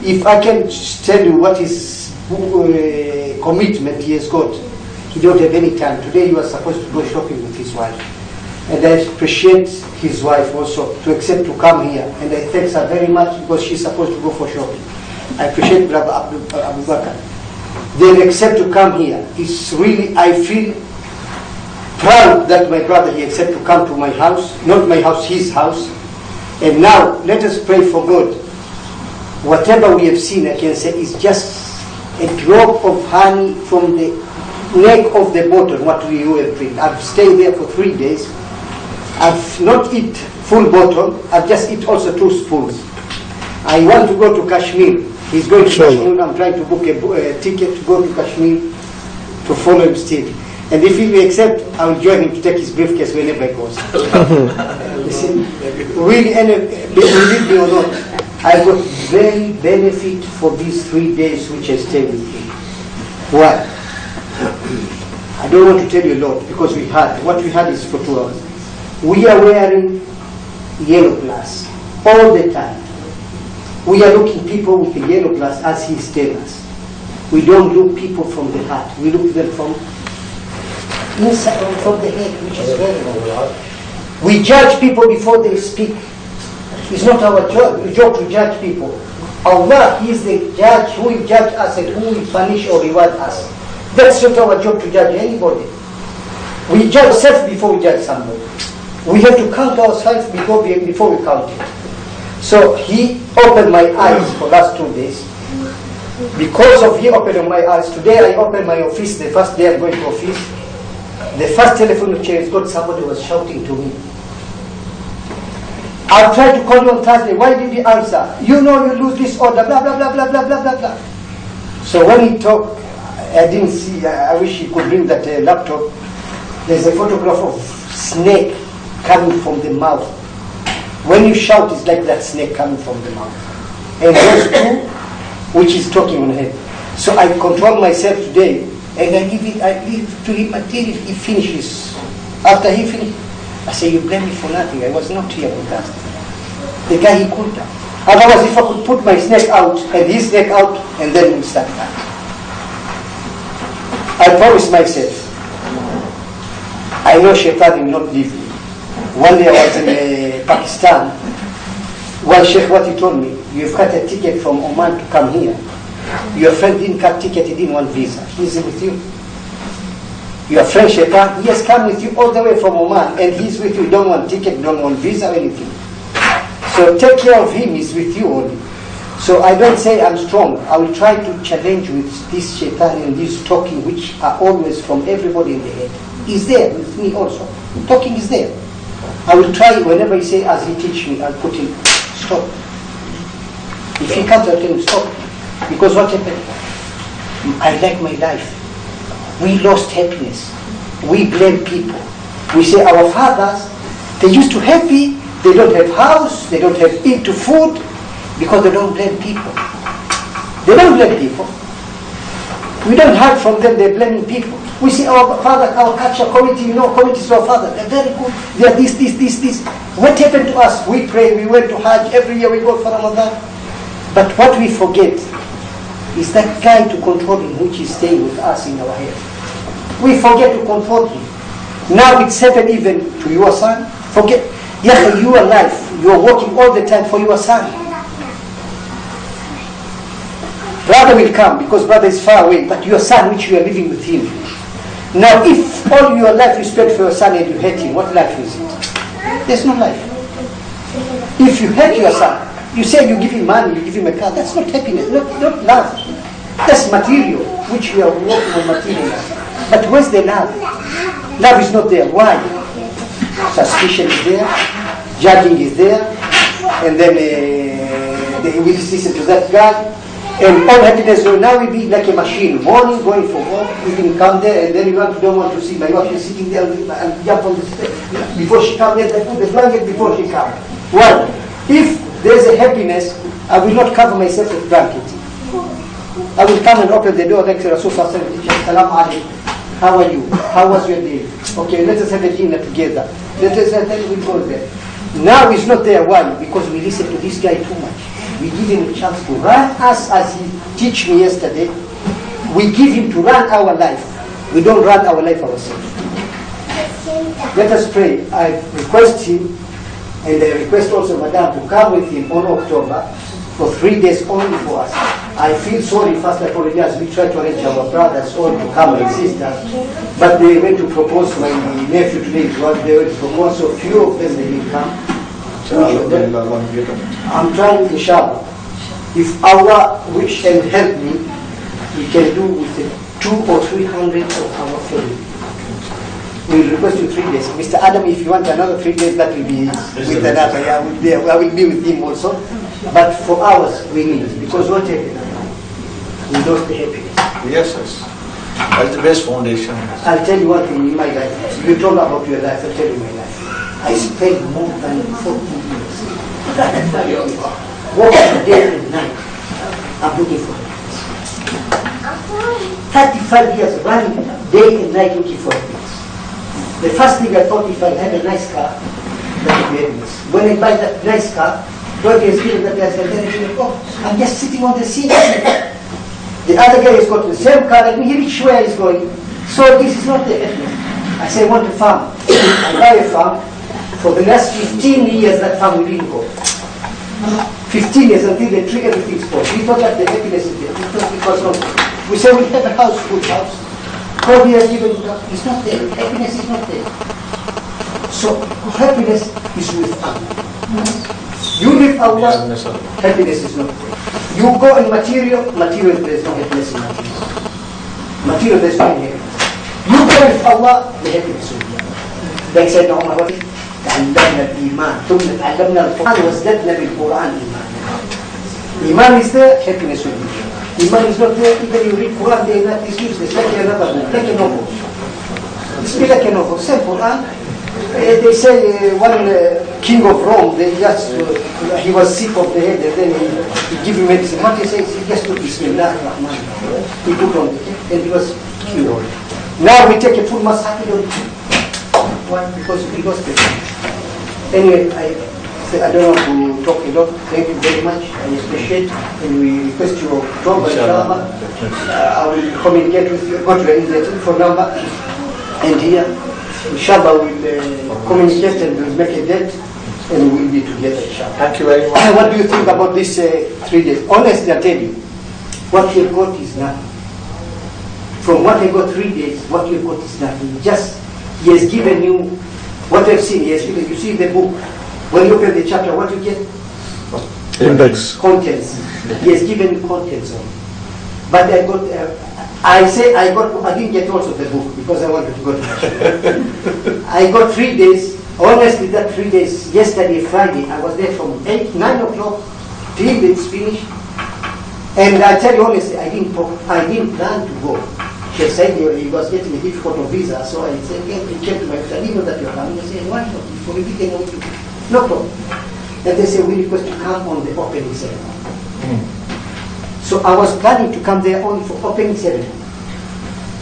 If I can tell you what his commitment he has got, he don't have any time. Today he was supposed to go shopping with his wife. And I appreciate his wife also to accept to come here. And I thank her very much because she's supposed to go for shopping. I appreciate Brother Abu Bakr. They accept to come here. It's really, I feel proud that my brother, he accept to come to my house. Not my house, his house. And now, let us pray for God. Whatever we have seen, I can say, is just a drop of honey from the neck of the bottle, what we have drink. I've stayed there for 3 days. I've not eat full bottle. I've just eat also 2 spoons. I want to go to Kashmir. He's going to Kashmir. I'm trying to book a ticket to go to Kashmir to follow him still. And if he will accept, I will join him to take his briefcase whenever he goes. You see, really, believe me or not, I got very benefit for these 3 days which I stayed with him. Why? I don't want to tell you a lot because what we had is for 2 hours. We are wearing yellow glass all the time. We are looking people with the yellow glass as he's telling us. We don't look people from the heart. We look them from inside, from the head, which is very wrong. We judge people before they speak. It's not our job to judge people. Allah is the judge who will judge us and who will punish or reward us. That's not our job to judge anybody. We judge ourselves before we judge somebody. We have to count ourselves before we count it. So he opened my eyes for last 2 days. Because of he opening my eyes, today I opened my office, the first day I'm going to office. The first telephone chair got somebody was shouting to me. I'll try to call you on Thursday. Why did you answer? You know you lose this order, blah, blah, blah, blah, blah, blah, blah, blah. So when he talked, I didn't see, I wish he could bring that laptop. There's a photograph of snake coming from the mouth. When you shout, it's like that snake coming from the mouth. And those 2, which is talking on him. So I control myself today, and I give to him until he finishes. After he finished, I say, you blame me for nothing. I was not here with us. The guy, he couldn't have. Otherwise, if I could put my snake out and his snake out, and then we'll start that. I promise myself, I know Shaitan will not leave me. One day I was in Pakistan. One Sheikh, what he told me, you've cut a ticket from Oman to come here. Your friend didn't cut ticket, he didn't want visa. He's with you. Your friend Shaitan, he has come with you all the way from Oman, and he's with you. Don't want ticket, don't want visa or anything. So take care of him, he's with you only. So I don't say I'm strong. I will try to challenge with this Shaitan and this talking, which are always from everybody in the head. He's there with me also. Talking is there. I will try whenever he say, as he teach me, I'll put him, stop. If he can't, I'll tell him, stop. Because what happened? I like my life. We lost happiness. We blame people. We say our fathers, they used to happy, they don't have house, they don't have eat to food, because they don't blame people. They don't blame people. We don't hide from them, they're blaming people. We see our father, our culture, community, communities of our father, they're very good, they're this. What happened to us? We pray, we went to Hajj, every year we go for Ramadan. But what we forget is that guy to control him, which is staying with us in our head. We forget to control him. Now it's happened even to your son. Forget, your life, you're working all the time for your son. Brother will come because brother is far away, but your son, which you are living with him. Now, if all your life you spend for your son and you hate him, what life is it? There's no life. If you hate your son, you say you give him money, you give him a car, that's not happiness, not love. That's material, which we are working on material. But where's the love? Love is not there. Why? Suspicion is there, judging is there, and then they will listen to that guy. And all happiness will now will be like a machine. Morning, going for work, you can come there, and then you don't want to see my wife is sitting there and jump on the step. Before she comes, I put the blanket before she comes. Why? If there's a happiness, I will not cover myself with blanket. I will come and open the door next to Rasulullah sallallahu alaihi wasallam. Salam alaikum. How are you? How was your day? Okay, let us have a dinner together. Let us then we go there. Now he's not there. Why? Because we listen to this guy too much. we give him a chance to run us as he teach me yesterday. We give him to run our life. We don't run our life ourselves. Let us pray. I request him, and I request also Madam to come with him on October for 3 days only for us. I feel sorry, first I apologize. We tried to arrange our brothers all to come and sisters, but they went to propose my nephew today. They went to propose, so few of them they didn't come. I'm trying, inshallah. If Allah wish and help me, we can do with 200 or 300 of our family. We request you 3 days. Mr. Adam, if you want another 3 days, that will be with another. I will be with him also. But for ours, we need it. Because what happened? We lost the happiness. Yes, yes. That's the best foundation. I'll tell you one thing in my life. You talk about your life, I'll tell you my life. I spent more than 40 years walking day and night. I'm looking for it. 35 years running day and night looking for it. The first thing I thought, if I had a nice car, that would be happiness. When I buy that nice car, 12 years later, that I said, I'm just sitting on the seat. The other guy has got the same car like me, he reached where he's going. So this is not the happiness. I say, I want a farm. I buy a farm. For the last 15 years, that farm we didn't go. 15 years until the tree, everything's spoiled. We thought that the happiness is there. We thought it was not. We say we have a house, good house. 4 years even, it's not there. Happiness is not there. So happiness is with Allah. You live Allah, happiness is not there. You go in material, there is no happiness in material. Material, there is no happiness. You go with Allah, the happiness will be there. Like said Umar, تعلمنا الإيمان ثم تعلمنا القرآن وازددنا بالقرآن إيمانا. Iman is there, happiness will be there. Iman is not there, even you read Quran, they are not useless, like another book, like a novel. It's like a novel. Same Quran. They say one king of Rome, he was sick of the head, and then he gave him medicine. What he says, he just took Bismillah ar-Rahman. He put on the head, and he was cured. Now we take a full massage, we don't. Why? Because we lost it. Anyway, I don't want to talk a lot. Thank you very much. I appreciate, and we request your October, inshallah. I will communicate with you, go to your phone number, and here. Inshallah, we'll communicate and we'll make a date and we'll be together, inshallah. Thank you very much. What do you think about these 3 days? Honestly, I tell you, what you've got is nothing. From what I got 3 days, what you've got is nothing. Just, he has given you what I've seen. He has given, you see the book, when you open the chapter, what you get? Index. Contents. He has given you contents on it. But I got, I didn't get also the book because I wanted to go to the I got 3 days. Honestly, that 3 days, yesterday, Friday, I was there from 9 o'clock till it's finished. And I tell you honestly, I didn't plan to go. She said he was getting a difficult visa, so I said, he came to my friend, I didn't know that you're coming. I said, why not? For a weekend, no problem. And they said, we request to come on the opening ceremony. So I was planning to come there only for opening ceremony.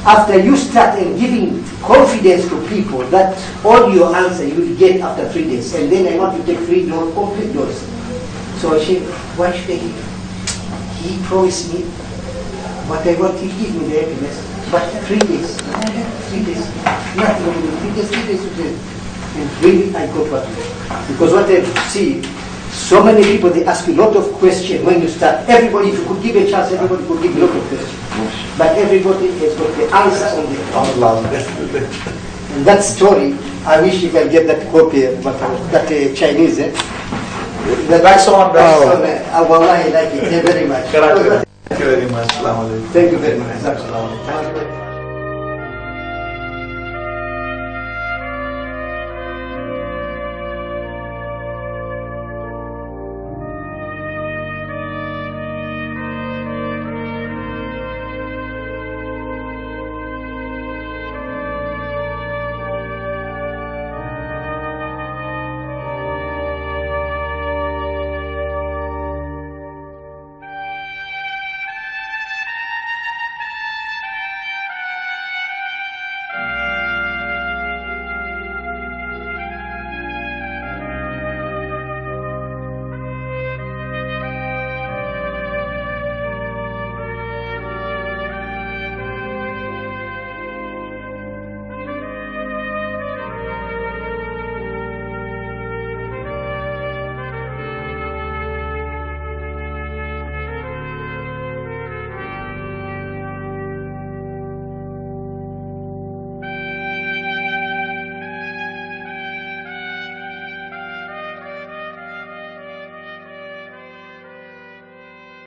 After you start and giving confidence to people that all your answer you will get after 3 days, and then I want to take 3 doors, complete doors. So I said, why should I give? He promised me what I want, he give me the happiness. But 3 days, 3 days, nothing only 3 days, and really I got what I want. Because what I see, so many people, they ask you a lot of questions when you start. Everybody, if you could give a chance, everybody could give a lot of questions. But everybody has got the answer on the And that story, I wish you can get that copy, but that Chinese. Wax on, wax on. Wallahi, I like it very much. Thank you very much. Assalamu alaikum. Thank you very much.